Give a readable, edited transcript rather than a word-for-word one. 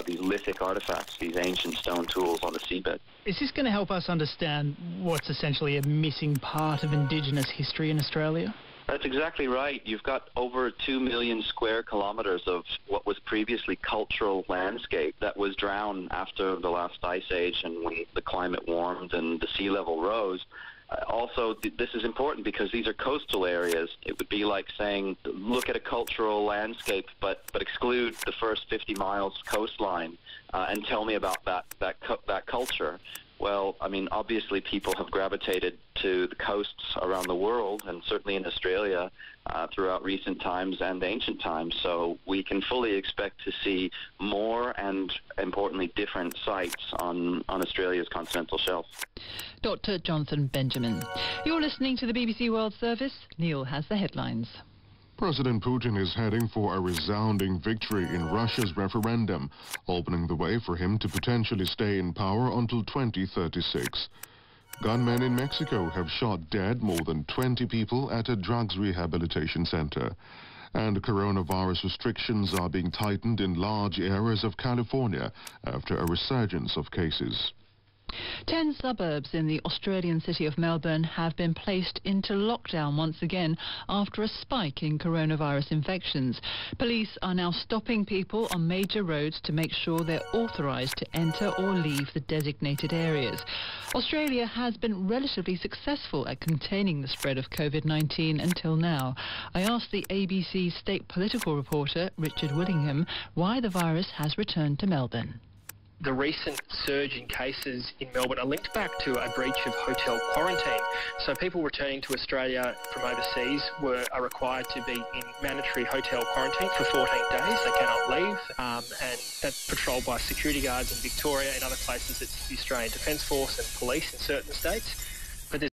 these lithic artifacts, these ancient stone tools on the seabed. Is this going to help us understand what's essentially a missing part of Indigenous history in Australia? That's exactly right. You've got over 2 million square kilometres of what was previously cultural landscape that was drowned after the last ice age and when the climate warmed and the sea level rose. This is important because these are coastal areas. It would be like saying, look at a cultural landscape, but exclude the first 50 miles coastline and tell me about that culture. Well, I mean, obviously people have gravitated to the coasts around the world and certainly in Australia throughout recent times and ancient times. So we can fully expect to see more and, importantly, different sites on Australia's continental shelf. Dr. Jonathan Benjamin. You're listening to the BBC World Service. Neil has the headlines. President Putin is heading for a resounding victory in Russia's referendum, opening the way for him to potentially stay in power until 2036. Gunmen in Mexico have shot dead more than 20 people at a drugs rehabilitation center. And coronavirus restrictions are being tightened in large areas of California after a resurgence of cases. 10 suburbs in the Australian city of Melbourne have been placed into lockdown once again after a spike in coronavirus infections. Police are now stopping people on major roads to make sure they're authorised to enter or leave the designated areas. Australia has been relatively successful at containing the spread of COVID-19 until now. I asked the ABC state political reporter Richard Willingham why the virus has returned to Melbourne. The recent surge in cases in Melbourne are linked back to a breach of hotel quarantine. So people returning to Australia from overseas are required to be in mandatory hotel quarantine for 14 days. They cannot leave, and that's patrolled by security guards in Victoria. In other places, it's the Australian Defence Force and police in certain states.